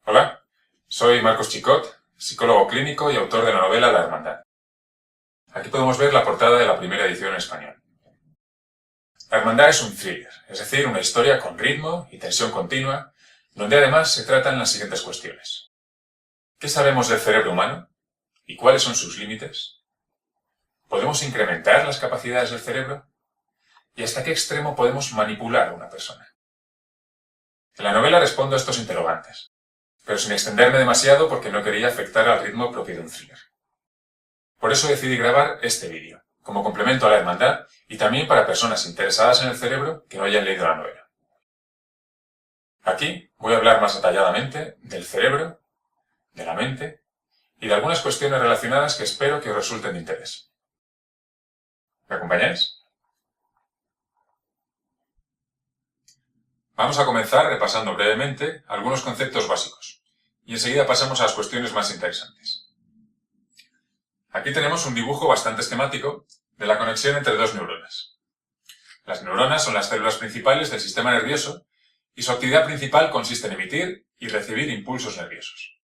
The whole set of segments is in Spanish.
Hola, soy Marcos Chicot, psicólogo clínico y autor de la novela La Hermandad. Aquí podemos ver la portada de la primera edición en español. La Hermandad es un thriller, es decir, una historia con ritmo y tensión continua, donde además se tratan las siguientes cuestiones. ¿Qué sabemos del cerebro humano? ¿Y cuáles son sus límites? ¿Podemos incrementar las capacidades del cerebro? ¿Y hasta qué extremo podemos manipular a una persona? En la novela respondo a estos interrogantes, pero sin extenderme demasiado porque no quería afectar al ritmo propio de un thriller. Por eso decidí grabar este vídeo, como complemento a La Hermandad y también para personas interesadas en el cerebro que no hayan leído la novela. Aquí voy a hablar más detalladamente del cerebro, de la mente y de algunas cuestiones relacionadas que espero que os resulten de interés. ¿Me acompañáis? Vamos a comenzar repasando brevemente algunos conceptos básicos y enseguida pasamos a las cuestiones más interesantes. Aquí tenemos un dibujo bastante esquemático de la conexión entre dos neuronas. Las neuronas son las células principales del sistema nervioso y su actividad principal consiste en emitir y recibir impulsos nerviosos.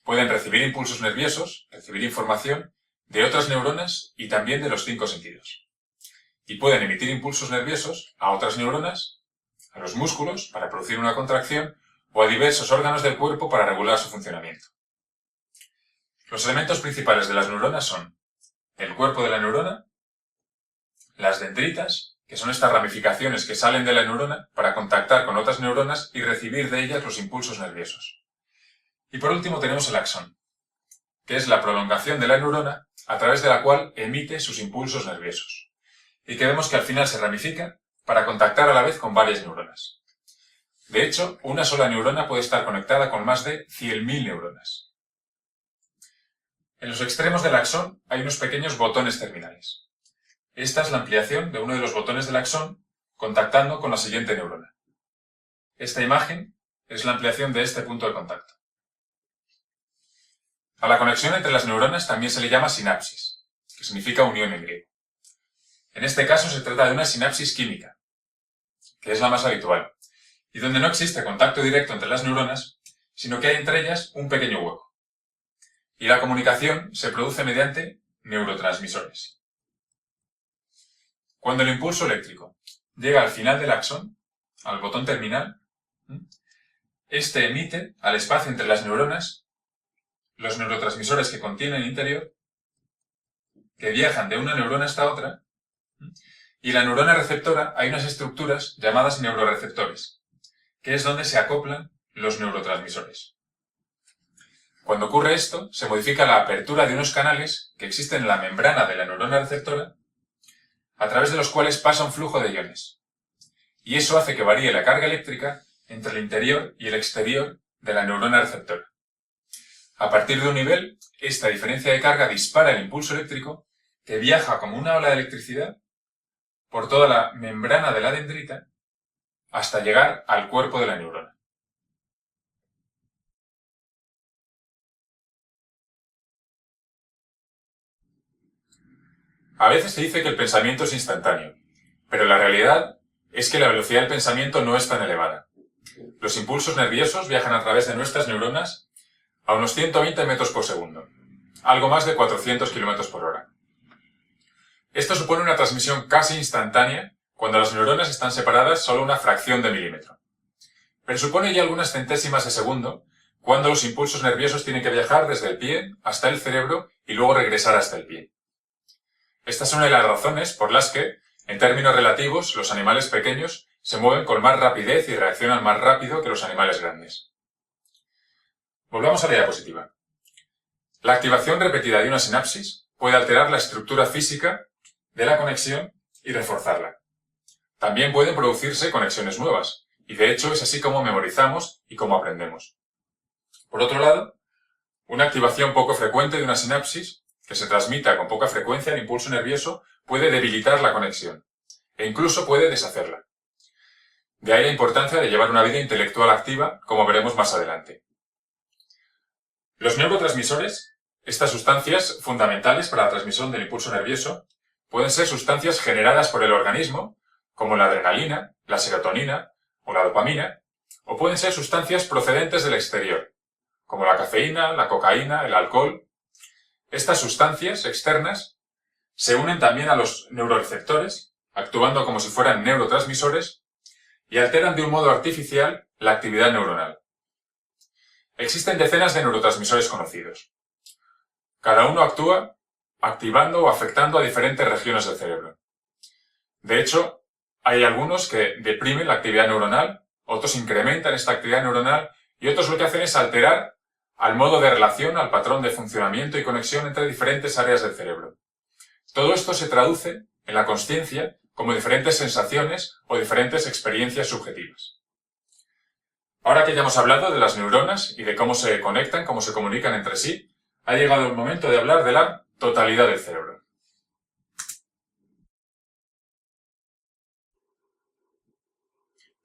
Pueden recibir impulsos nerviosos, recibir información de otras neuronas y también de los 5 sentidos. Y pueden emitir impulsos nerviosos a otras neuronas, a los músculos para producir una contracción o a diversos órganos del cuerpo para regular su funcionamiento. Los elementos principales de las neuronas son el cuerpo de la neurona, las dendritas, que son estas ramificaciones que salen de la neurona para contactar con otras neuronas y recibir de ellas los impulsos nerviosos. Y por último tenemos el axón, que es la prolongación de la neurona a través de la cual emite sus impulsos nerviosos, y que vemos que al final se ramifica para contactar a la vez con varias neuronas. De hecho, una sola neurona puede estar conectada con más de 100.000 neuronas. En los extremos del axón hay unos pequeños botones terminales. Esta es la ampliación de uno de los botones del axón contactando con la siguiente neurona. Esta imagen es la ampliación de este punto de contacto. A la conexión entre las neuronas también se le llama sinapsis, que significa unión en griego. En este caso se trata de una sinapsis química, que es la más habitual, y donde no existe contacto directo entre las neuronas, sino que hay entre ellas un pequeño hueco. Y la comunicación se produce mediante neurotransmisores. Cuando el impulso eléctrico llega al final del axón, al botón terminal, este emite al espacio entre las neuronas los neurotransmisores que contiene el interior, que viajan de una neurona hasta otra, y la neurona receptora hay unas estructuras llamadas neuroreceptores, que es donde se acoplan los neurotransmisores. Cuando ocurre esto, se modifica la apertura de unos canales que existen en la membrana de la neurona receptora, a través de los cuales pasa un flujo de iones. Y eso hace que varíe la carga eléctrica entre el interior y el exterior de la neurona receptora. A partir de un nivel, esta diferencia de carga dispara el impulso eléctrico que viaja como una ola de electricidad por toda la membrana de la dendrita hasta llegar al cuerpo de la neurona. A veces se dice que el pensamiento es instantáneo, pero la realidad es que la velocidad del pensamiento no es tan elevada. Los impulsos nerviosos viajan a través de nuestras neuronas a unos 120 metros por segundo, algo más de 400 km por hora. Esto supone una transmisión casi instantánea cuando las neuronas están separadas solo una fracción de milímetro. Pero supone ya algunas centésimas de segundo cuando los impulsos nerviosos tienen que viajar desde el pie hasta el cerebro y luego regresar hasta el pie. Estas son las razones por las que, en términos relativos, los animales pequeños se mueven con más rapidez y reaccionan más rápido que los animales grandes. Volvamos a la diapositiva. La activación repetida de una sinapsis puede alterar la estructura física de la conexión y reforzarla. También pueden producirse conexiones nuevas, y de hecho es así como memorizamos y como aprendemos. Por otro lado, una activación poco frecuente de una sinapsis que se transmita con poca frecuencia el impulso nervioso puede debilitar la conexión e incluso puede deshacerla. De ahí la importancia de llevar una vida intelectual activa, como veremos más adelante. Los neurotransmisores, estas sustancias fundamentales para la transmisión del impulso nervioso, pueden ser sustancias generadas por el organismo, como la adrenalina, la serotonina o la dopamina, o pueden ser sustancias procedentes del exterior, como la cafeína, la cocaína, el alcohol. Estas sustancias externas se unen también a los neuroreceptores, actuando como si fueran neurotransmisores, y alteran de un modo artificial la actividad neuronal. Existen decenas de neurotransmisores conocidos. Cada uno actúa activando o afectando a diferentes regiones del cerebro. De hecho, hay algunos que deprimen la actividad neuronal, otros incrementan esta actividad neuronal y otros lo que hacen es alterar al modo de relación, al patrón de funcionamiento y conexión entre diferentes áreas del cerebro. Todo esto se traduce en la consciencia como diferentes sensaciones o diferentes experiencias subjetivas. Ahora que ya hemos hablado de las neuronas y de cómo se conectan, cómo se comunican entre sí, ha llegado el momento de hablar de la totalidad del cerebro.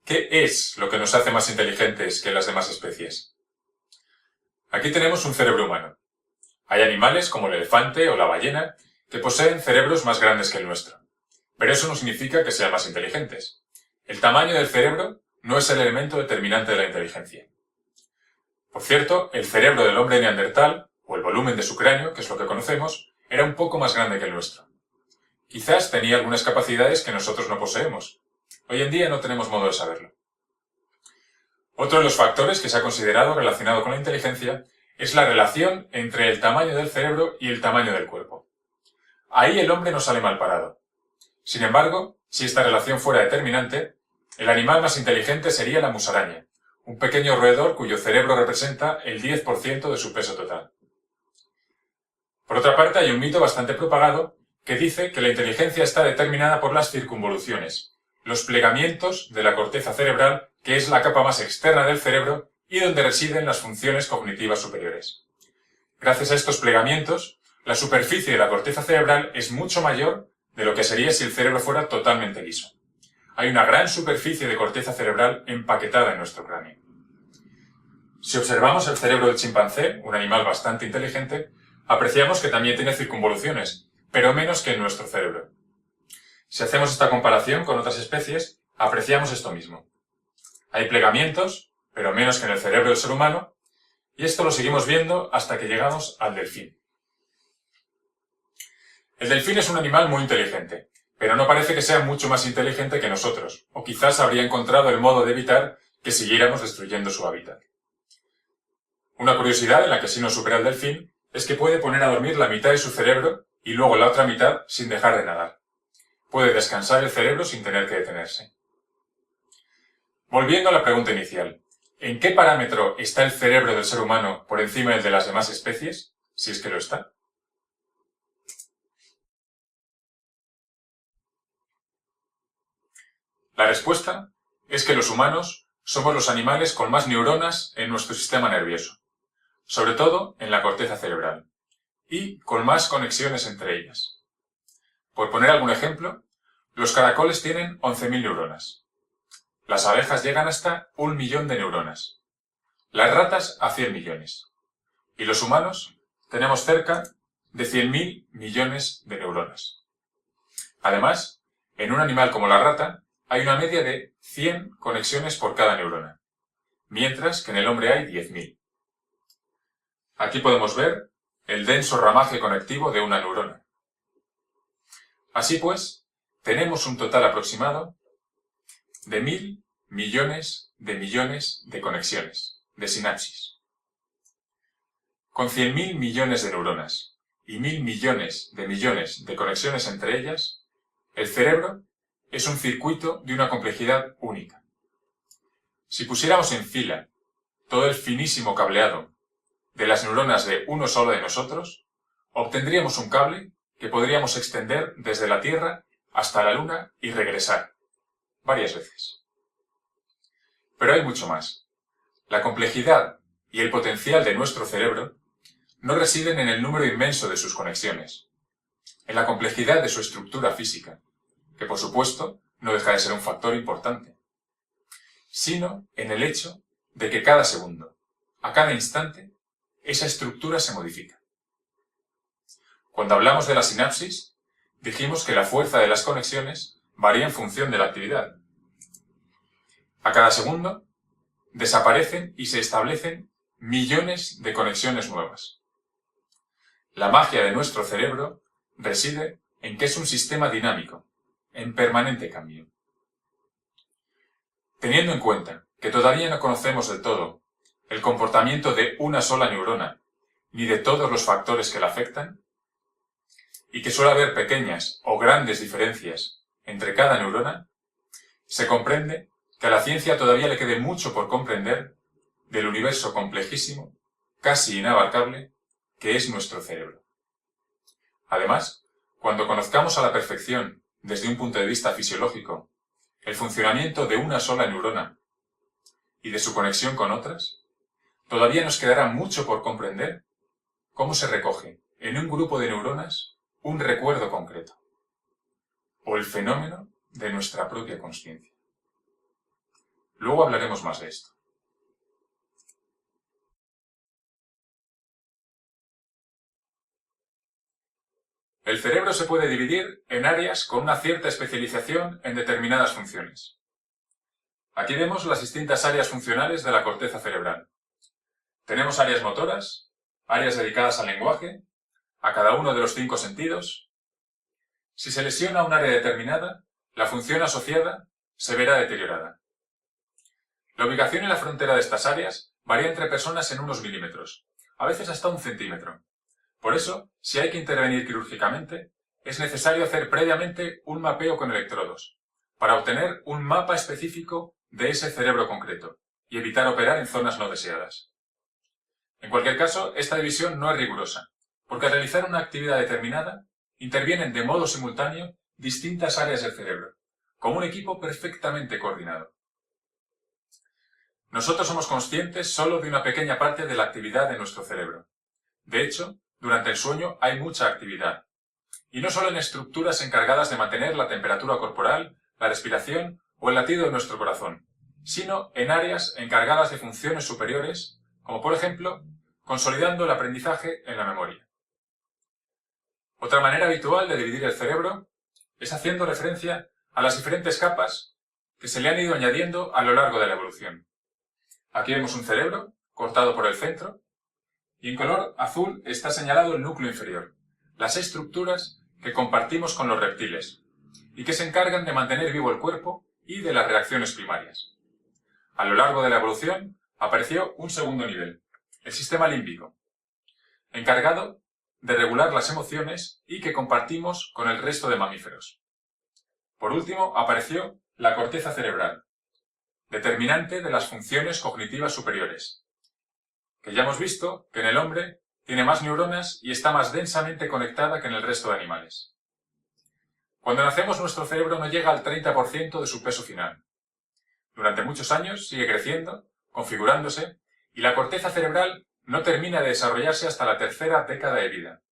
¿Qué es lo que nos hace más inteligentes que las demás especies? Aquí tenemos un cerebro humano. Hay animales como el elefante o la ballena que poseen cerebros más grandes que el nuestro. Pero eso no significa que sean más inteligentes. El tamaño del cerebro no es el elemento determinante de la inteligencia. Por cierto, el cerebro del hombre neandertal, o el volumen de su cráneo, que es lo que conocemos, era un poco más grande que el nuestro. Quizás tenía algunas capacidades que nosotros no poseemos. Hoy en día no tenemos modo de saberlo. Otro de los factores que se ha considerado relacionado con la inteligencia es la relación entre el tamaño del cerebro y el tamaño del cuerpo. Ahí el hombre no sale mal parado. Sin embargo, si esta relación fuera determinante, el animal más inteligente sería la musaraña, un pequeño roedor cuyo cerebro representa el 10% de su peso total. Por otra parte, hay un mito bastante propagado que dice que la inteligencia está determinada por las circunvoluciones, los plegamientos de la corteza cerebral, que es la capa más externa del cerebro y donde residen las funciones cognitivas superiores. Gracias a estos plegamientos, la superficie de la corteza cerebral es mucho mayor de lo que sería si el cerebro fuera totalmente liso. Hay una gran superficie de corteza cerebral empaquetada en nuestro cráneo. Si observamos el cerebro del chimpancé, un animal bastante inteligente, apreciamos que también tiene circunvoluciones, pero menos que en nuestro cerebro. Si hacemos esta comparación con otras especies, apreciamos esto mismo. Hay plegamientos, pero menos que en el cerebro del ser humano, y esto lo seguimos viendo hasta que llegamos al delfín. El delfín es un animal muy inteligente, pero no parece que sea mucho más inteligente que nosotros, o quizás habría encontrado el modo de evitar que siguiéramos destruyendo su hábitat. Una curiosidad en la que sí nos supera el delfín es que puede poner a dormir la mitad de su cerebro y luego la otra mitad sin dejar de nadar. Puede descansar el cerebro sin tener que detenerse. Volviendo a la pregunta inicial, ¿en qué parámetro está el cerebro del ser humano por encima del de las demás especies, si es que lo está? La respuesta es que los humanos somos los animales con más neuronas en nuestro sistema nervioso, sobre todo en la corteza cerebral, y con más conexiones entre ellas. Por poner algún ejemplo, los caracoles tienen 11.000 neuronas. Las abejas llegan hasta 1 millón de neuronas. Las ratas a 100 millones. Y los humanos tenemos cerca de 100.000 millones de neuronas. Además, en un animal como la rata, hay una media de 100 conexiones por cada neurona, mientras que en el hombre hay 10.000. Aquí podemos ver el denso ramaje conectivo de una neurona. Así pues, tenemos un total aproximado de 1.000 millones de conexiones, de sinapsis. Con 100.000 millones de neuronas y 1.000 millones de conexiones entre ellas, el cerebro es un circuito de una complejidad única. Si pusiéramos en fila todo el finísimo cableado de las neuronas de uno solo de nosotros, obtendríamos un cable que podríamos extender desde la Tierra hasta la Luna y regresar, varias veces. Pero hay mucho más. La complejidad y el potencial de nuestro cerebro no residen en el número inmenso de sus conexiones, en la complejidad de su estructura física, que por supuesto no deja de ser un factor importante, sino en el hecho de que cada segundo, a cada instante, esa estructura se modifica. Cuando hablamos de la sinapsis, dijimos que la fuerza de las conexiones varía en función de la actividad. A cada segundo, desaparecen y se establecen millones de conexiones nuevas. La magia de nuestro cerebro reside en que es un sistema dinámico, en permanente cambio. Teniendo en cuenta que todavía no conocemos del todo el comportamiento de una sola neurona, ni de todos los factores que la afectan, y que suele haber pequeñas o grandes diferencias entre cada neurona, se comprende que a la ciencia todavía le quede mucho por comprender del universo complejísimo, casi inabarcable, que es nuestro cerebro. Además, cuando conozcamos a la perfección, desde un punto de vista fisiológico, el funcionamiento de una sola neurona y de su conexión con otras, todavía nos quedará mucho por comprender cómo se recoge en un grupo de neuronas un recuerdo concreto, o el fenómeno de nuestra propia consciencia. Luego hablaremos más de esto. El cerebro se puede dividir en áreas con una cierta especialización en determinadas funciones. Aquí vemos las distintas áreas funcionales de la corteza cerebral. Tenemos áreas motoras, áreas dedicadas al lenguaje, a cada uno de los 5 sentidos. Si se lesiona un área determinada, la función asociada se verá deteriorada. La ubicación en la frontera de estas áreas varía entre personas en unos milímetros, a veces hasta 1 centímetro. Por eso, si hay que intervenir quirúrgicamente, es necesario hacer previamente un mapeo con electrodos, para obtener un mapa específico de ese cerebro concreto y evitar operar en zonas no deseadas. En cualquier caso, esta división no es rigurosa, porque al realizar una actividad determinada, intervienen de modo simultáneo distintas áreas del cerebro, como un equipo perfectamente coordinado. Nosotros somos conscientes solo de una pequeña parte de la actividad de nuestro cerebro. De hecho, durante el sueño hay mucha actividad, y no solo en estructuras encargadas de mantener la temperatura corporal, la respiración o el latido de nuestro corazón, sino en áreas encargadas de funciones superiores, como por ejemplo, consolidando el aprendizaje en la memoria. Otra manera habitual de dividir el cerebro es haciendo referencia a las diferentes capas que se le han ido añadiendo a lo largo de la evolución. Aquí vemos un cerebro cortado por el centro, y en color azul está señalado el núcleo inferior, las estructuras que compartimos con los reptiles y que se encargan de mantener vivo el cuerpo y de las reacciones primarias. A lo largo de la evolución apareció un segundo nivel, el sistema límbico, encargado de regular las emociones y que compartimos con el resto de mamíferos. Por último, apareció la corteza cerebral, determinante de las funciones cognitivas superiores, que ya hemos visto que en el hombre tiene más neuronas y está más densamente conectada que en el resto de animales. Cuando nacemos, nuestro cerebro no llega al 30% de su peso final. Durante muchos años sigue creciendo, configurándose, y la corteza cerebral no termina de desarrollarse hasta la tercera década de vida.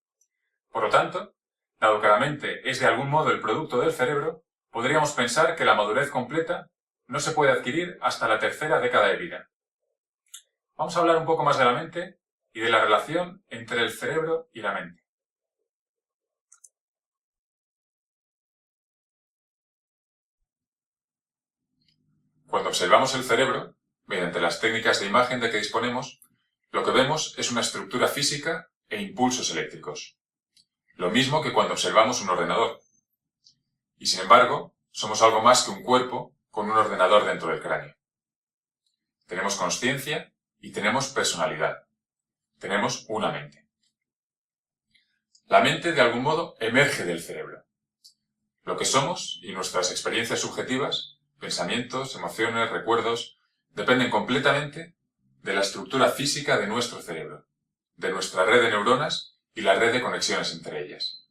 Por lo tanto, dado que la mente es de algún modo el producto del cerebro, podríamos pensar que la madurez completa no se puede adquirir hasta la tercera década de vida. Vamos a hablar un poco más de la mente y de la relación entre el cerebro y la mente. Cuando observamos el cerebro, mediante las técnicas de imagen de que disponemos, lo que vemos es una estructura física e impulsos eléctricos. Lo mismo que cuando observamos un ordenador. Y sin embargo, somos algo más que un cuerpo con un ordenador dentro del cráneo. Tenemos consciencia y tenemos personalidad. Tenemos una mente. La mente, de algún modo, emerge del cerebro. Lo que somos y nuestras experiencias subjetivas, pensamientos, emociones, recuerdos, dependen completamente de la estructura física de nuestro cerebro, de nuestra red de neuronas y la red de conexiones entre ellas.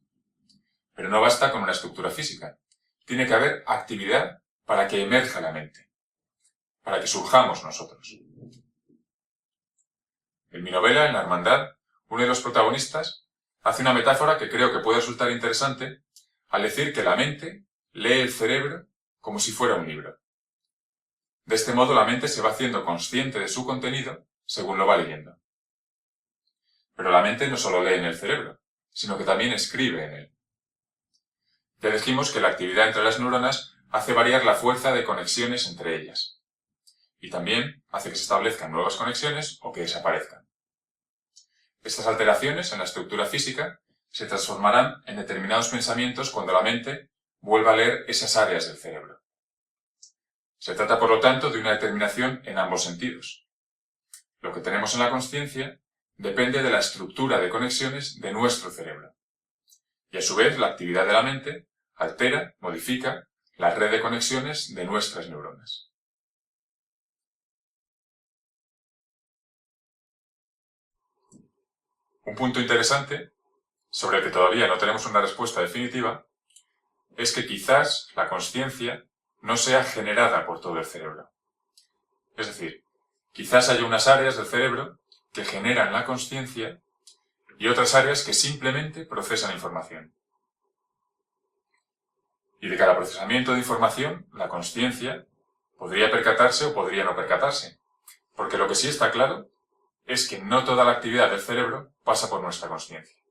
Pero no basta con una estructura física. Tiene que haber actividad para que emerja la mente, para que surjamos nosotros. En mi novela, En la Hermandad, uno de los protagonistas hace una metáfora que creo que puede resultar interesante al decir que la mente lee el cerebro como si fuera un libro. De este modo la mente se va haciendo consciente de su contenido según lo va leyendo. Pero la mente no solo lee en el cerebro, sino que también escribe en él. Ya dijimos que la actividad entre las neuronas hace variar la fuerza de conexiones entre ellas. y también hace que se establezcan nuevas conexiones o que desaparezcan. Estas alteraciones en la estructura física se transformarán en determinados pensamientos cuando la mente vuelva a leer esas áreas del cerebro. Se trata, por lo tanto, de una determinación en ambos sentidos. Lo que tenemos en la consciencia depende de la estructura de conexiones de nuestro cerebro. Y a su vez, la actividad de la mente altera, modifica la red de conexiones de nuestras neuronas. Un punto interesante, sobre el que todavía no tenemos una respuesta definitiva, es que quizás la consciencia no sea generada por todo el cerebro. Es decir, quizás haya unas áreas del cerebro que generan la consciencia y otras áreas que simplemente procesan información. Y de cada procesamiento de información, la consciencia podría percatarse o podría no percatarse, porque lo que sí está claro es que no toda la actividad del cerebro pasa por nuestra consciencia.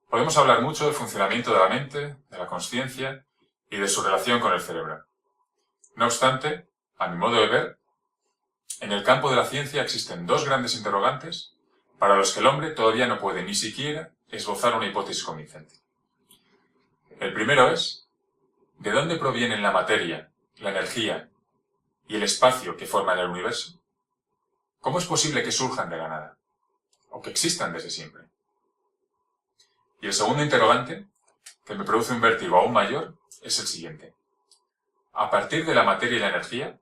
Podemos hablar mucho del funcionamiento de la mente, de la consciencia y de su relación con el cerebro. No obstante, a mi modo de ver, en el campo de la ciencia existen dos grandes interrogantes para los que el hombre todavía no puede ni siquiera esbozar una hipótesis convincente. El primero es, ¿de dónde provienen la materia, la energía y el espacio que forman el universo? ¿Cómo es posible que surjan de la nada? ¿O que existan desde siempre? Y el segundo interrogante, que me produce un vértigo aún mayor, es el siguiente. A partir de la materia y la energía,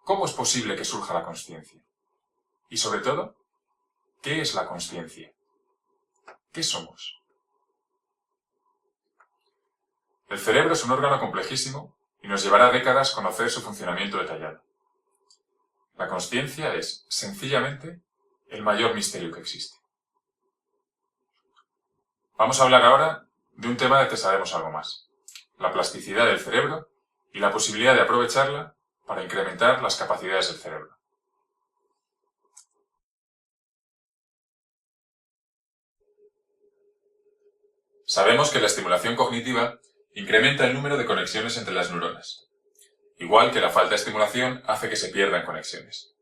¿cómo es posible que surja la consciencia? Y sobre todo, ¿qué es la consciencia? ¿Qué somos? El cerebro es un órgano complejísimo y nos llevará décadas conocer su funcionamiento detallado. La consciencia es, sencillamente, el mayor misterio que existe. Vamos a hablar ahora de un tema del que sabemos algo más, la plasticidad del cerebro y la posibilidad de aprovecharla para incrementar las capacidades del cerebro. Sabemos que la estimulación cognitiva incrementa el número de conexiones entre las neuronas, igual que la falta de estimulación hace que se pierdan conexiones.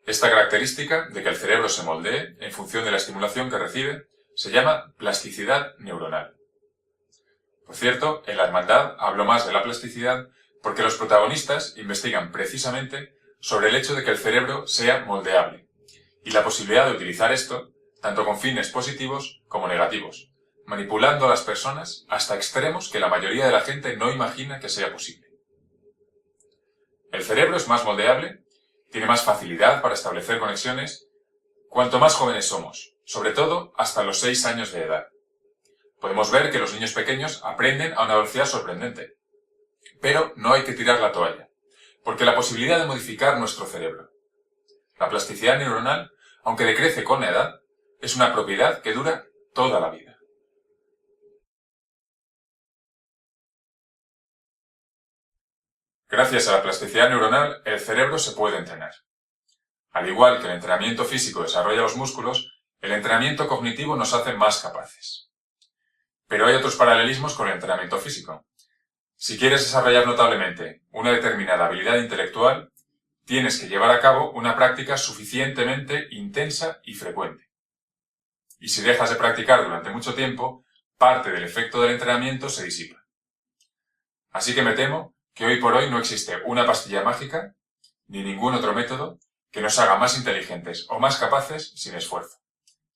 Esta característica de que el cerebro se moldee en función de la estimulación que recibe se llama plasticidad neuronal. Por cierto, en la hermandad hablo más de la plasticidad porque los protagonistas investigan precisamente sobre el hecho de que el cerebro sea moldeable y la posibilidad de utilizar esto tanto con fines positivos como negativos, manipulando a las personas hasta extremos que la mayoría de la gente no imagina que sea posible. El cerebro es más moldeable, tiene más facilidad para establecer conexiones cuanto más jóvenes somos, sobre todo hasta los 6 años de edad. Podemos ver que los niños pequeños aprenden a una velocidad sorprendente. Pero no hay que tirar la toalla, porque la posibilidad de modificar nuestro cerebro, la plasticidad neuronal, aunque decrece con la edad, es una propiedad que dura toda la vida. Gracias a la plasticidad neuronal, el cerebro se puede entrenar. Al igual que el entrenamiento físico desarrolla los músculos, el entrenamiento cognitivo nos hace más capaces. Pero hay otros paralelismos con el entrenamiento físico. Si quieres desarrollar notablemente una determinada habilidad intelectual, tienes que llevar a cabo una práctica suficientemente intensa y frecuente. Y si dejas de practicar durante mucho tiempo, parte del efecto del entrenamiento se disipa. Así que me temo que hoy por hoy no existe una pastilla mágica, ni ningún otro método, que nos haga más inteligentes o más capaces sin esfuerzo,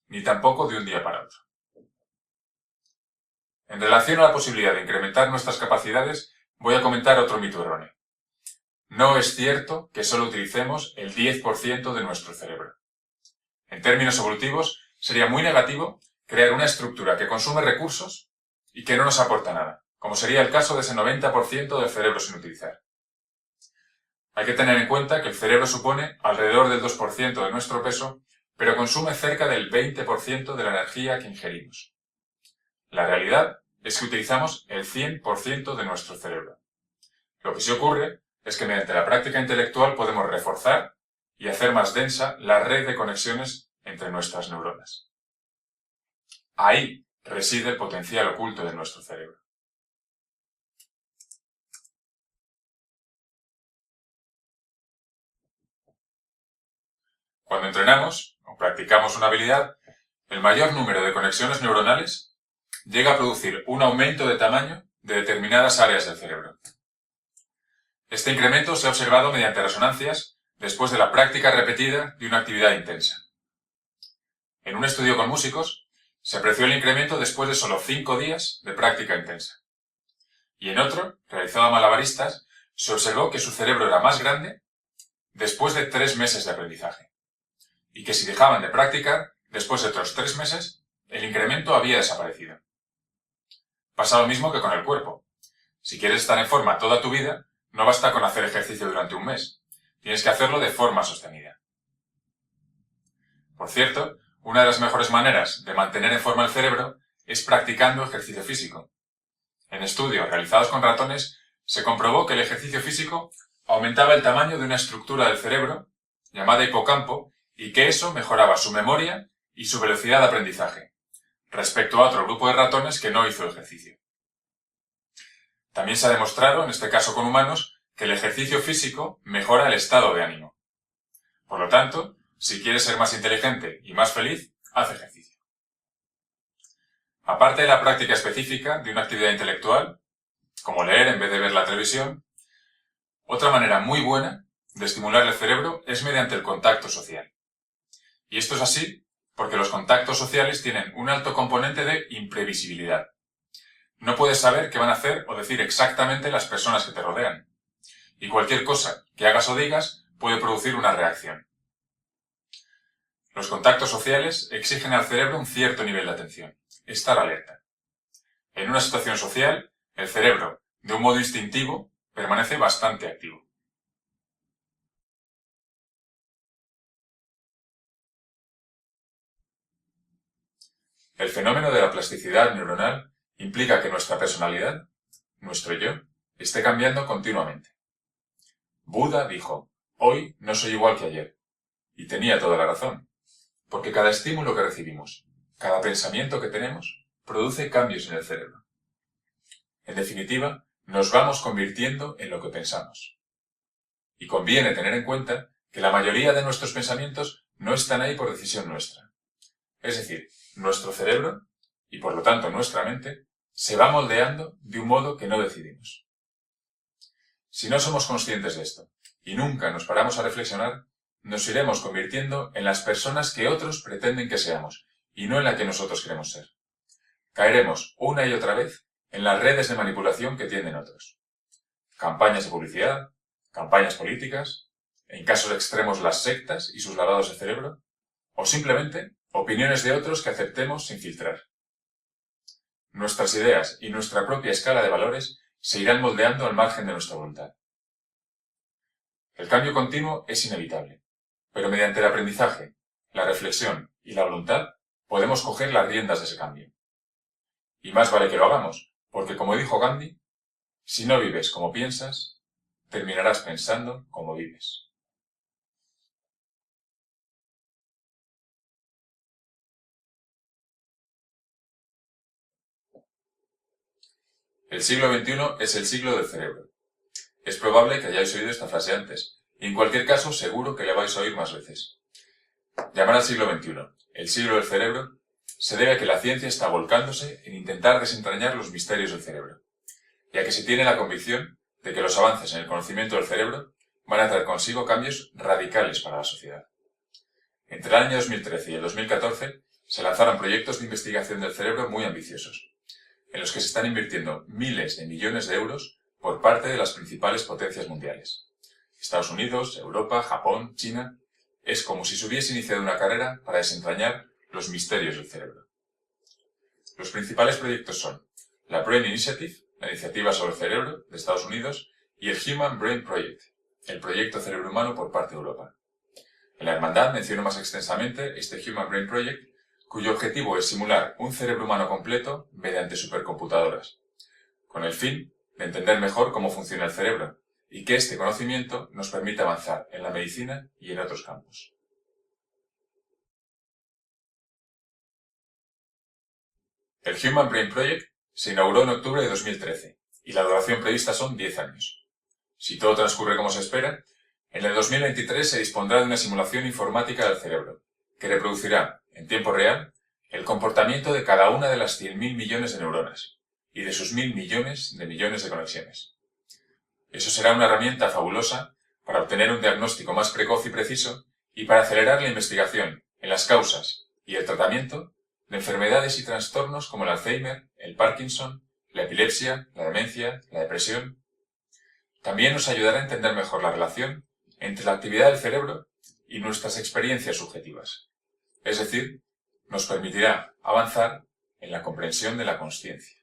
ni tampoco de un día para otro. En relación a la posibilidad de incrementar nuestras capacidades, voy a comentar otro mito erróneo. No es cierto que solo utilicemos el 10% de nuestro cerebro. En términos evolutivos, sería muy negativo crear una estructura que consume recursos y que no nos aporta nada, como sería el caso de ese 90% del cerebro sin utilizar. Hay que tener en cuenta que el cerebro supone alrededor del 2% de nuestro peso, pero consume cerca del 20% de la energía que ingerimos. La realidad es que utilizamos el 100% de nuestro cerebro. Lo que sí ocurre es que mediante la práctica intelectual podemos reforzar y hacer más densa la red de conexiones entre nuestras neuronas. Ahí reside el potencial oculto de nuestro cerebro. Cuando entrenamos o practicamos una habilidad, el mayor número de conexiones neuronales llega a producir un aumento de tamaño de determinadas áreas del cerebro. Este incremento se ha observado mediante resonancias después de la práctica repetida de una actividad intensa. En un estudio con músicos, se apreció el incremento después de solo 5 días de práctica intensa. Y en otro, realizado a malabaristas, se observó que su cerebro era más grande después de 3 meses de aprendizaje. Y que si dejaban de practicar, después de otros 3 meses, el incremento había desaparecido. Pasa lo mismo que con el cuerpo. Si quieres estar en forma toda tu vida, no basta con hacer ejercicio durante un mes. Tienes que hacerlo de forma sostenida. Por cierto, una de las mejores maneras de mantener en forma el cerebro es practicando ejercicio físico. En estudios realizados con ratones, se comprobó que el ejercicio físico aumentaba el tamaño de una estructura del cerebro, llamada hipocampo, y que eso mejoraba su memoria y su velocidad de aprendizaje, respecto a otro grupo de ratones que no hizo ejercicio. También se ha demostrado, en este caso con humanos, que el ejercicio físico mejora el estado de ánimo. Por lo tanto, si quieres ser más inteligente y más feliz, haz ejercicio. Aparte de la práctica específica de una actividad intelectual, como leer en vez de ver la televisión, otra manera muy buena de estimular el cerebro es mediante el contacto social. Y esto es así porque los contactos sociales tienen un alto componente de imprevisibilidad. No puedes saber qué van a hacer o decir exactamente las personas que te rodean. Y cualquier cosa que hagas o digas puede producir una reacción. Los contactos sociales exigen al cerebro un cierto nivel de atención, estar alerta. En una situación social, el cerebro, de un modo instintivo, permanece bastante activo. El fenómeno de la plasticidad neuronal implica que nuestra personalidad, nuestro yo, esté cambiando continuamente. Buda dijo, hoy no soy igual que ayer. Y tenía toda la razón, porque cada estímulo que recibimos, cada pensamiento que tenemos, produce cambios en el cerebro. En definitiva, nos vamos convirtiendo en lo que pensamos. Y conviene tener en cuenta que la mayoría de nuestros pensamientos no están ahí por decisión nuestra. Es decir, nuestro cerebro, y por lo tanto nuestra mente, se va moldeando de un modo que no decidimos. Si no somos conscientes de esto, y nunca nos paramos a reflexionar, nos iremos convirtiendo en las personas que otros pretenden que seamos, y no en la que nosotros queremos ser. Caeremos una y otra vez en las redes de manipulación que tienden otros. Campañas de publicidad, campañas políticas, en casos extremos las sectas y sus lavados de cerebro, o simplemente opiniones de otros que aceptemos sin filtrar. Nuestras ideas y nuestra propia escala de valores se irán moldeando al margen de nuestra voluntad. El cambio continuo es inevitable, pero mediante el aprendizaje, la reflexión y la voluntad podemos coger las riendas de ese cambio. Y más vale que lo hagamos, porque como dijo Gandhi, si no vives como piensas, terminarás pensando como vives. El siglo XXI es el siglo del cerebro. Es probable que hayáis oído esta frase antes, y en cualquier caso seguro que la vais a oír más veces. Llamar al siglo XXI el siglo del cerebro se debe a que la ciencia está volcándose en intentar desentrañar los misterios del cerebro, ya que se tiene la convicción de que los avances en el conocimiento del cerebro van a traer consigo cambios radicales para la sociedad. Entre el año 2013 y el 2014 se lanzaron proyectos de investigación del cerebro muy ambiciosos, en los que se están invirtiendo miles de millones de euros por parte de las principales potencias mundiales. Estados Unidos, Europa, Japón, China. Es como si se hubiese iniciado una carrera para desentrañar los misterios del cerebro. Los principales proyectos son la Brain Initiative, la iniciativa sobre el cerebro de Estados Unidos, y el Human Brain Project, el proyecto cerebro humano por parte de Europa. En la Hermandad menciono más extensamente este Human Brain Project, cuyo objetivo es simular un cerebro humano completo mediante supercomputadoras, con el fin de entender mejor cómo funciona el cerebro y que este conocimiento nos permita avanzar en la medicina y en otros campos. El Human Brain Project se inauguró en octubre de 2013 y la duración prevista son 10 años. Si todo transcurre como se espera, En el 2023 se dispondrá de una simulación informática del cerebro, que reproducirá, en tiempo real, el comportamiento de cada una de las 100.000 millones de neuronas y de sus 1.000 millones de conexiones. Eso será una herramienta fabulosa para obtener un diagnóstico más precoz y preciso y para acelerar la investigación en las causas y el tratamiento de enfermedades y trastornos como el Alzheimer, el Parkinson, la epilepsia, la demencia, la depresión. También nos ayudará a entender mejor la relación entre la actividad del cerebro y nuestras experiencias subjetivas. Es decir, nos permitirá avanzar en la comprensión de la consciencia.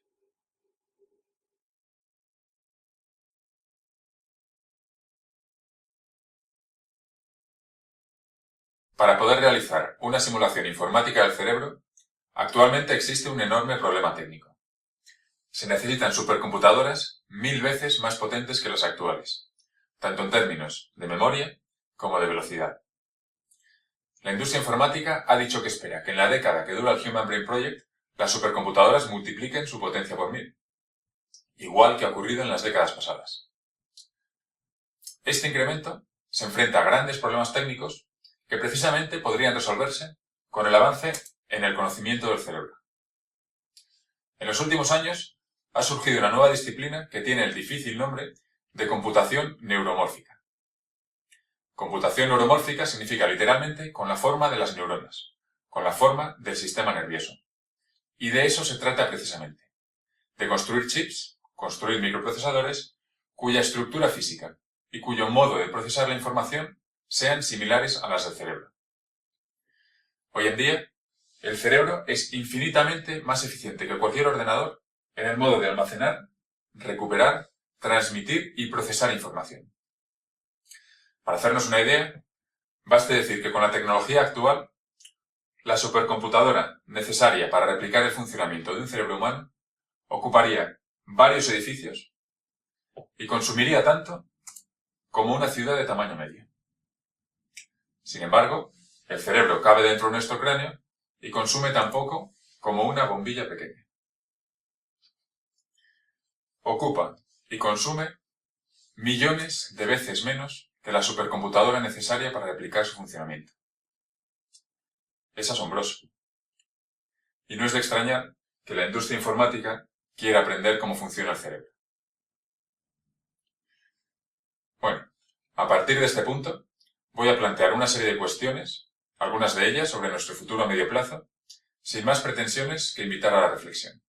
Para poder realizar una simulación informática del cerebro, actualmente existe un enorme problema técnico. Se necesitan supercomputadoras 1000 veces más potentes que las actuales, tanto en términos de memoria como de velocidad. La industria informática ha dicho que espera que en la década que dura el Human Brain Project, las supercomputadoras multipliquen su potencia por 1000, igual que ha ocurrido en las décadas pasadas. Este incremento se enfrenta a grandes problemas técnicos que precisamente podrían resolverse con el avance en el conocimiento del cerebro. En los últimos años ha surgido una nueva disciplina que tiene el difícil nombre de computación neuromórfica. Computación neuromórfica significa literalmente con la forma de las neuronas, con la forma del sistema nervioso. Y de eso se trata precisamente, de construir chips, construir microprocesadores, cuya estructura física y cuyo modo de procesar la información sean similares a las del cerebro. Hoy en día, el cerebro es infinitamente más eficiente que cualquier ordenador en el modo de almacenar, recuperar, transmitir y procesar información. Para hacernos una idea, baste decir que con la tecnología actual, la supercomputadora necesaria para replicar el funcionamiento de un cerebro humano ocuparía varios edificios y consumiría tanto como una ciudad de tamaño medio. Sin embargo, el cerebro cabe dentro de nuestro cráneo y consume tan poco como una bombilla pequeña. Ocupa y consume millones de veces menos que la supercomputadora necesaria para replicar su funcionamiento. Es asombroso. Y no es de extrañar que la industria informática quiera aprender cómo funciona el cerebro. Bueno, a partir de este punto, voy a plantear una serie de cuestiones, algunas de ellas sobre nuestro futuro a medio plazo, sin más pretensiones que invitar a la reflexión.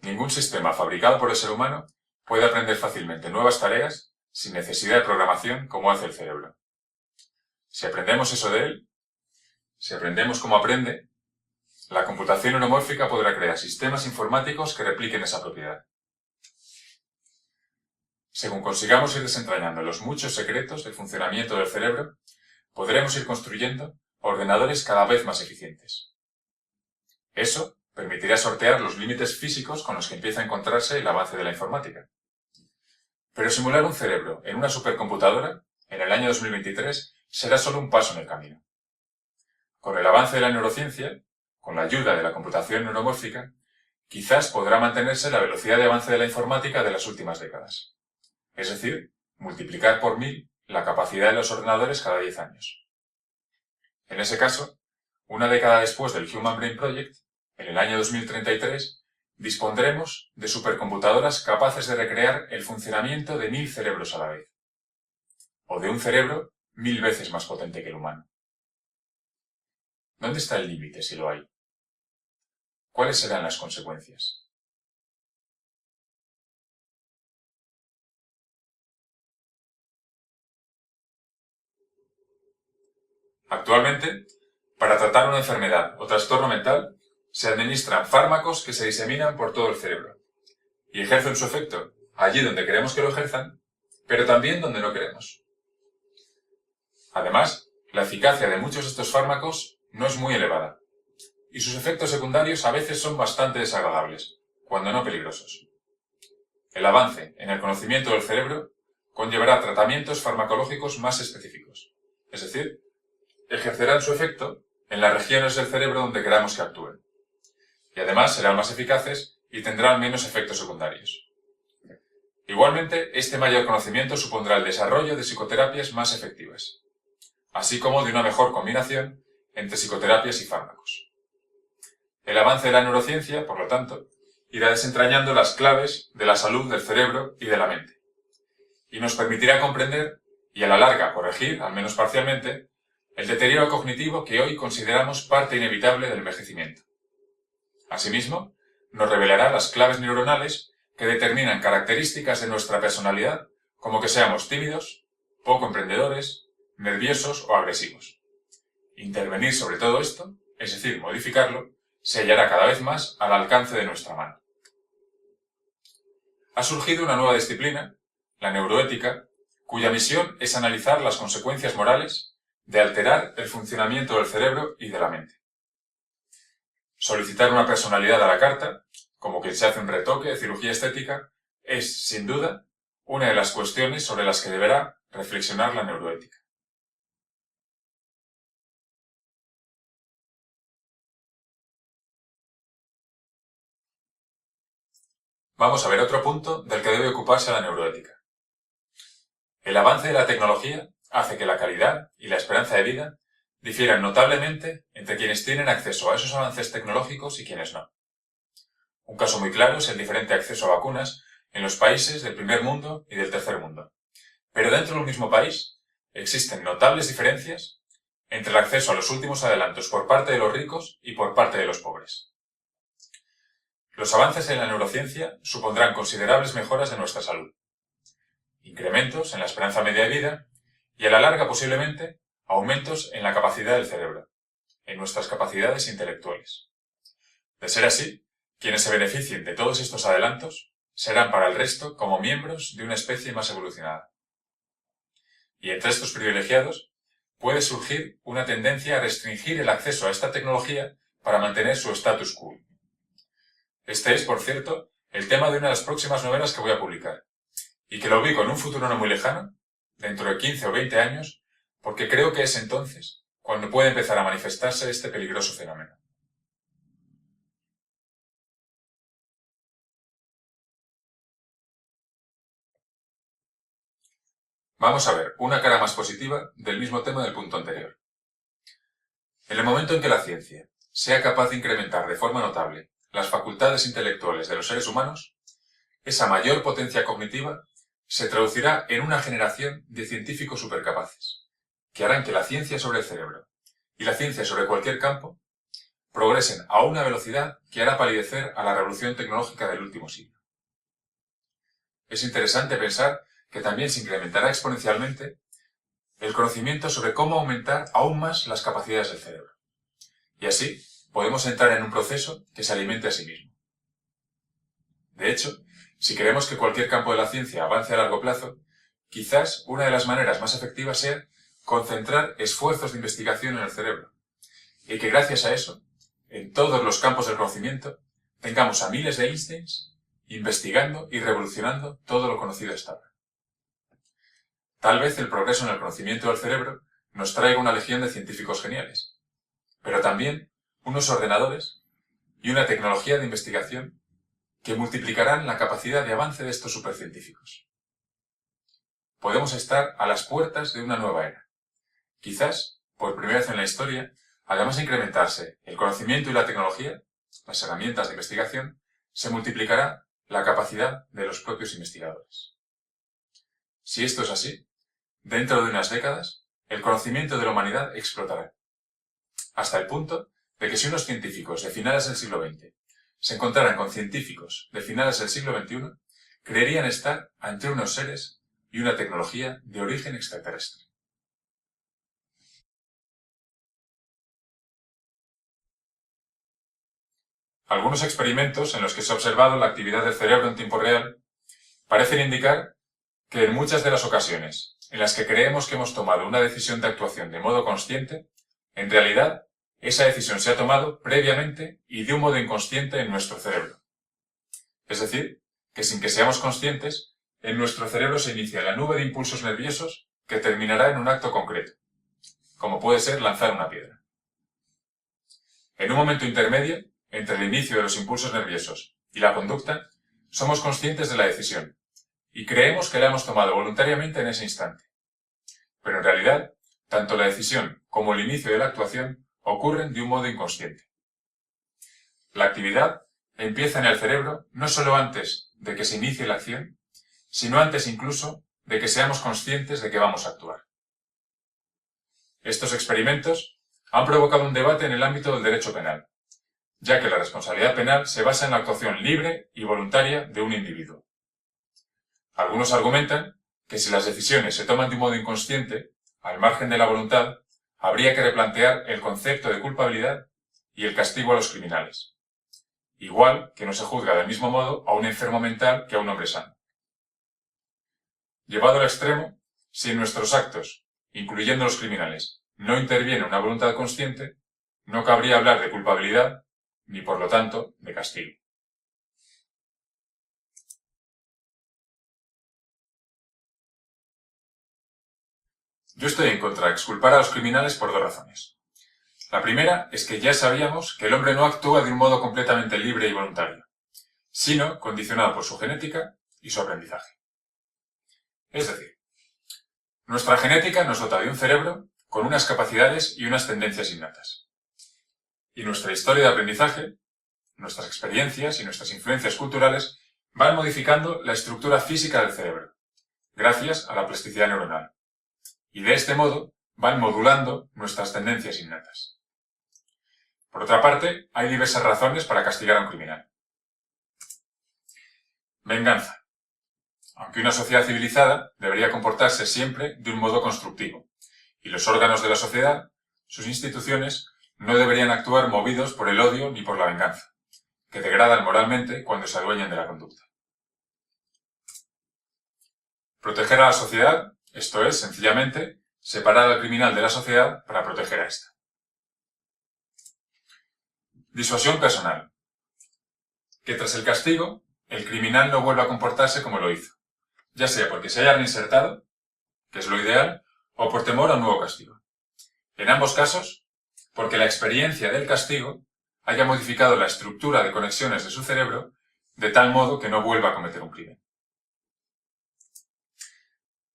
Ningún sistema fabricado por el ser humano puede aprender fácilmente nuevas tareas sin necesidad de programación como hace el cerebro. Si aprendemos eso de él, si aprendemos cómo aprende, la computación neuromórfica podrá crear sistemas informáticos que repliquen esa propiedad. Según consigamos ir desentrañando los muchos secretos del funcionamiento del cerebro, podremos ir construyendo ordenadores cada vez más eficientes. Eso permitirá sortear los límites físicos con los que empieza a encontrarse el avance de la informática. Pero simular un cerebro en una supercomputadora, en el año 2023, será solo un paso en el camino. Con el avance de la neurociencia, con la ayuda de la computación neuromórfica, quizás podrá mantenerse la velocidad de avance de la informática de las últimas décadas. Es decir, multiplicar por 1000 la capacidad de los ordenadores cada 10 años. En ese caso, una década después del Human Brain Project, en el año 2033, dispondremos de supercomputadoras capaces de recrear el funcionamiento de 1000 cerebros a la vez. O de un cerebro 1000 veces más potente que el humano. ¿Dónde está el límite si lo hay? ¿Cuáles serán las consecuencias? Actualmente, para tratar una enfermedad o trastorno mental, se administran fármacos que se diseminan por todo el cerebro y ejercen su efecto allí donde queremos que lo ejerzan, pero también donde no queremos. Además, la eficacia de muchos de estos fármacos no es muy elevada y sus efectos secundarios a veces son bastante desagradables, cuando no peligrosos. El avance en el conocimiento del cerebro conllevará tratamientos farmacológicos más específicos, es decir, ejercerán su efecto en las regiones del cerebro donde queramos que actúen. y además serán más eficaces y tendrán menos efectos secundarios. Igualmente, este mayor conocimiento supondrá el desarrollo de psicoterapias más efectivas, así como de una mejor combinación entre psicoterapias y fármacos. El avance de la neurociencia, por lo tanto, irá desentrañando las claves de la salud del cerebro y de la mente, y nos permitirá comprender, y a la larga corregir, al menos parcialmente, el deterioro cognitivo que hoy consideramos parte inevitable del envejecimiento. Asimismo, nos revelará las claves neuronales que determinan características de nuestra personalidad, como que seamos tímidos, poco emprendedores, nerviosos o agresivos. Intervenir sobre todo esto, es decir, modificarlo, se hallará cada vez más al alcance de nuestra mano. Ha surgido una nueva disciplina, la neuroética, cuya misión es analizar las consecuencias morales de alterar el funcionamiento del cerebro y de la mente. Solicitar una personalidad a la carta, como quien se hace un retoque de cirugía estética, es, sin duda, una de las cuestiones sobre las que deberá reflexionar la neuroética. Vamos a ver otro punto del que debe ocuparse la neuroética. El avance de la tecnología hace que la calidad y la esperanza de vida difieran notablemente entre quienes tienen acceso a esos avances tecnológicos y quienes no. Un caso muy claro es el diferente acceso a vacunas en los países del primer mundo y del tercer mundo. Pero dentro del mismo país existen notables diferencias entre el acceso a los últimos adelantos por parte de los ricos y por parte de los pobres. Los avances en la neurociencia supondrán considerables mejoras en nuestra salud, incrementos en la esperanza media de vida y a la larga posiblemente aumentos en la capacidad del cerebro, en nuestras capacidades intelectuales. De ser así, quienes se beneficien de todos estos adelantos serán para el resto como miembros de una especie más evolucionada. Y entre estos privilegiados puede surgir una tendencia a restringir el acceso a esta tecnología para mantener su status quo. Este es, por cierto, el tema de una de las próximas novelas que voy a publicar, y que lo ubico en un futuro no muy lejano, dentro de 15 o 20 años, porque creo que es entonces cuando puede empezar a manifestarse este peligroso fenómeno. Vamos a ver una cara más positiva del mismo tema del punto anterior. En el momento en que la ciencia sea capaz de incrementar de forma notable las facultades intelectuales de los seres humanos, esa mayor potencia cognitiva se traducirá en una generación de científicos supercapaces, que harán que la ciencia sobre el cerebro y la ciencia sobre cualquier campo progresen a una velocidad que hará palidecer a la revolución tecnológica del último siglo. Es interesante pensar que también se incrementará exponencialmente el conocimiento sobre cómo aumentar aún más las capacidades del cerebro. Y así podemos entrar en un proceso que se alimente a sí mismo. De hecho, si queremos que cualquier campo de la ciencia avance a largo plazo, quizás una de las maneras más efectivas sea concentrar esfuerzos de investigación en el cerebro, y que gracias a eso, en todos los campos del conocimiento, tengamos a miles de Einsteins investigando y revolucionando todo lo conocido hasta ahora. Tal vez el progreso en el conocimiento del cerebro nos traiga una legión de científicos geniales, pero también unos ordenadores y una tecnología de investigación que multiplicarán la capacidad de avance de estos supercientíficos. Podemos estar a las puertas de una nueva era. Quizás, por primera vez en la historia, además de incrementarse el conocimiento y la tecnología, las herramientas de investigación, se multiplicará la capacidad de los propios investigadores. Si esto es así, dentro de unas décadas, el conocimiento de la humanidad explotará, hasta el punto de que si unos científicos de finales del siglo XX se encontraran con científicos de finales del siglo XXI, creerían estar ante unos seres y una tecnología de origen extraterrestre. Algunos experimentos en los que se ha observado la actividad del cerebro en tiempo real parecen indicar que en muchas de las ocasiones en las que creemos que hemos tomado una decisión de actuación de modo consciente, en realidad esa decisión se ha tomado previamente y de un modo inconsciente en nuestro cerebro. Es decir, que sin que seamos conscientes, en nuestro cerebro se inicia la nube de impulsos nerviosos que terminará en un acto concreto, como puede ser lanzar una piedra. En un momento intermedio, entre el inicio de los impulsos nerviosos y la conducta, somos conscientes de la decisión y creemos que la hemos tomado voluntariamente en ese instante. Pero en realidad, tanto la decisión como el inicio de la actuación ocurren de un modo inconsciente. La actividad empieza en el cerebro no solo antes de que se inicie la acción, sino antes incluso de que seamos conscientes de que vamos a actuar. Estos experimentos han provocado un debate en el ámbito del derecho penal, ya que la responsabilidad penal se basa en la actuación libre y voluntaria de un individuo. Algunos argumentan que si las decisiones se toman de un modo inconsciente, al margen de la voluntad, habría que replantear el concepto de culpabilidad y el castigo a los criminales. Igual que no se juzga del mismo modo a un enfermo mental que a un hombre sano. Llevado al extremo, si en nuestros actos, incluyendo los criminales, no interviene una voluntad consciente, no cabría hablar de culpabilidad ni, por lo tanto, de castigo. Yo estoy en contra de exculpar a los criminales por dos razones. La primera es que ya sabíamos que el hombre no actúa de un modo completamente libre y voluntario, sino condicionado por su genética y su aprendizaje. Es decir, nuestra genética nos dota de un cerebro con unas capacidades y unas tendencias innatas. Y nuestra historia de aprendizaje, nuestras experiencias y nuestras influencias culturales van modificando la estructura física del cerebro, gracias a la plasticidad neuronal. Y de este modo van modulando nuestras tendencias innatas. Por otra parte, hay diversas razones para castigar a un criminal. Venganza. Aunque una sociedad civilizada debería comportarse siempre de un modo constructivo, y los órganos de la sociedad, sus instituciones, no deberían actuar movidos por el odio ni por la venganza, que degradan moralmente cuando se adueñan de la conducta. Proteger a la sociedad, esto es, sencillamente, separar al criminal de la sociedad para proteger a ésta. Disuasión personal. Que tras el castigo, el criminal no vuelva a comportarse como lo hizo, ya sea porque se haya reinsertado, que es lo ideal, o por temor a un nuevo castigo. En ambos casos, porque la experiencia del castigo haya modificado la estructura de conexiones de su cerebro de tal modo que no vuelva a cometer un crimen.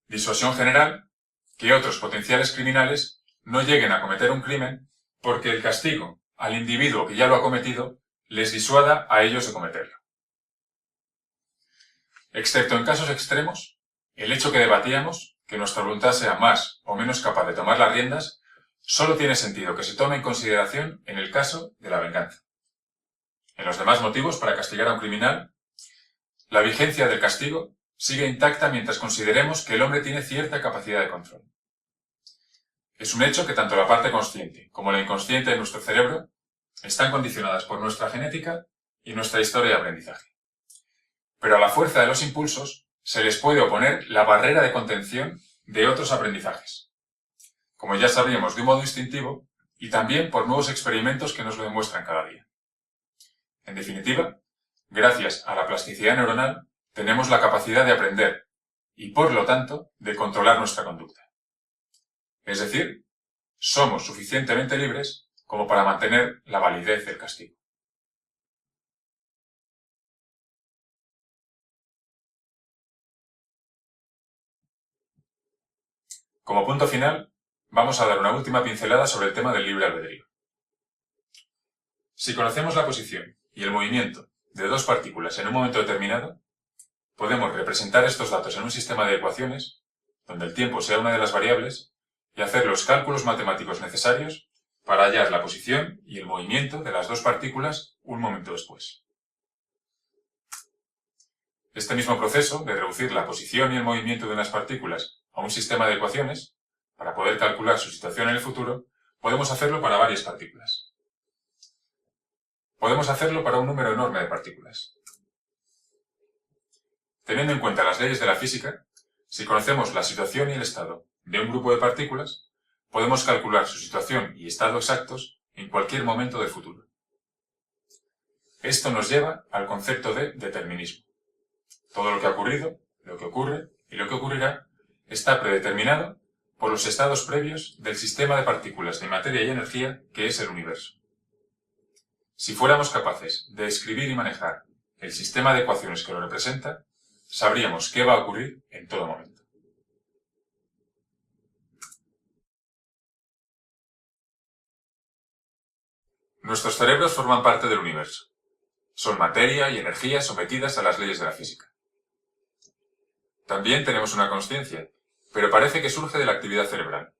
Disuasión general. Que otros potenciales criminales no lleguen a cometer un crimen porque el castigo al individuo que ya lo ha cometido les disuada a ellos de cometerlo. Excepto en casos extremos, el hecho que debatíamos, que nuestra voluntad sea más o menos capaz de tomar las riendas, solo tiene sentido que se tome en consideración en el caso de la venganza. En los demás motivos para castigar a un criminal, la vigencia del castigo sigue intacta mientras consideremos que el hombre tiene cierta capacidad de control. Es un hecho que tanto la parte consciente como la inconsciente de nuestro cerebro están condicionadas por nuestra genética y nuestra historia de aprendizaje. Pero a la fuerza de los impulsos se les puede oponer la barrera de contención de otros aprendizajes, como ya sabíamos de un modo instintivo y también por nuevos experimentos que nos lo demuestran cada día. En definitiva, gracias a la plasticidad neuronal tenemos la capacidad de aprender y, por lo tanto, de controlar nuestra conducta. Es decir, somos suficientemente libres como para mantener la validez del castigo. Como punto final, vamos a dar una última pincelada sobre el tema del libre albedrío. Si conocemos la posición y el movimiento de dos partículas en un momento determinado, podemos representar estos datos en un sistema de ecuaciones, donde el tiempo sea una de las variables, y hacer los cálculos matemáticos necesarios para hallar la posición y el movimiento de las dos partículas un momento después. Este mismo proceso de reducir la posición y el movimiento de unas partículas a un sistema de ecuaciones, para poder calcular su situación en el futuro, podemos hacerlo para varias partículas. Podemos hacerlo para un número enorme de partículas. Teniendo en cuenta las leyes de la física, si conocemos la situación y el estado de un grupo de partículas, podemos calcular su situación y estado exactos en cualquier momento del futuro. Esto nos lleva al concepto de determinismo. Todo lo que ha ocurrido, lo que ocurre y lo que ocurrirá está predeterminado por los estados previos del sistema de partículas de materia y energía que es el universo. Si fuéramos capaces de escribir y manejar el sistema de ecuaciones que lo representa, sabríamos qué va a ocurrir en todo momento. Nuestros cerebros forman parte del universo. Son materia y energía sometidas a las leyes de la física. También tenemos una consciencia, pero parece que surge de la actividad cerebral,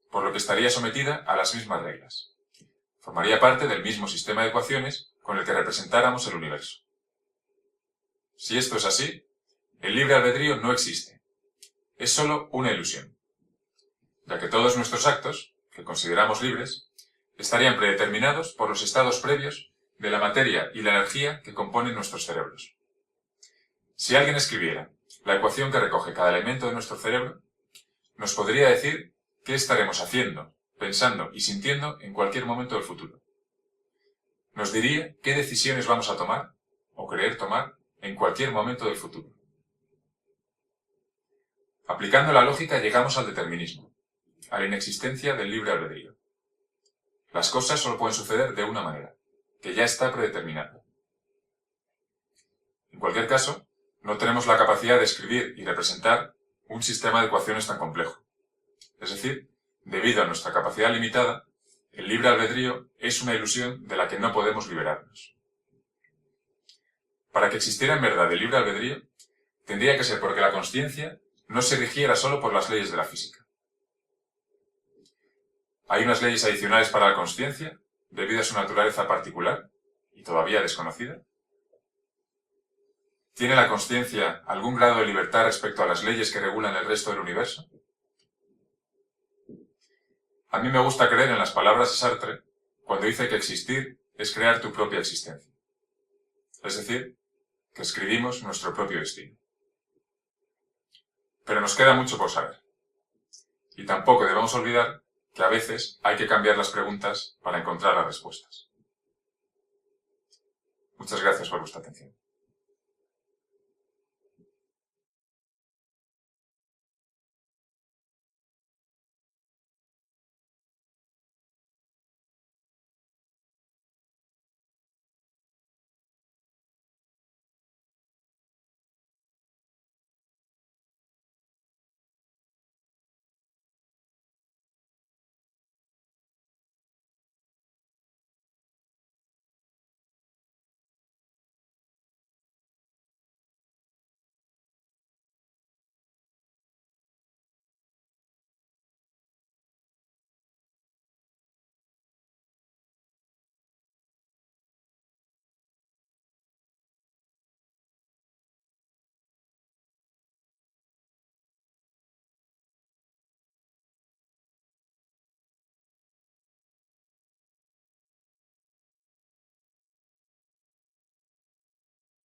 por lo que estaría sometida a las mismas reglas. Formaría parte del mismo sistema de ecuaciones con el que representáramos el universo. Si esto es así, el libre albedrío no existe. Es solo una ilusión, ya que todos nuestros actos, que consideramos libres, estarían predeterminados por los estados previos de la materia y la energía que componen nuestros cerebros. Si alguien escribiera la ecuación que recoge cada elemento de nuestro cerebro, nos podría decir qué estaremos haciendo, pensando y sintiendo en cualquier momento del futuro. Nos diría qué decisiones vamos a tomar o querer tomar en cualquier momento del futuro. Aplicando la lógica llegamos al determinismo, a la inexistencia del libre albedrío. Las cosas solo pueden suceder de una manera, que ya está predeterminada. En cualquier caso, no tenemos la capacidad de escribir y representar un sistema de ecuaciones tan complejo. Es decir, debido a nuestra capacidad limitada, el libre albedrío es una ilusión de la que no podemos liberarnos. Para que existiera en verdad el libre albedrío, tendría que ser porque la consciencia no se rigiera solo por las leyes de la física. Hay unas leyes adicionales para la consciencia, debido a su naturaleza particular y todavía desconocida. ¿Tiene la consciencia algún grado de libertad respecto a las leyes que regulan el resto del universo? A mí me gusta creer en las palabras de Sartre cuando dice que existir es crear tu propia existencia. Es decir, que escribimos nuestro propio destino. Pero nos queda mucho por saber. Y tampoco debemos olvidar que a veces hay que cambiar las preguntas para encontrar las respuestas. Muchas gracias por vuestra atención.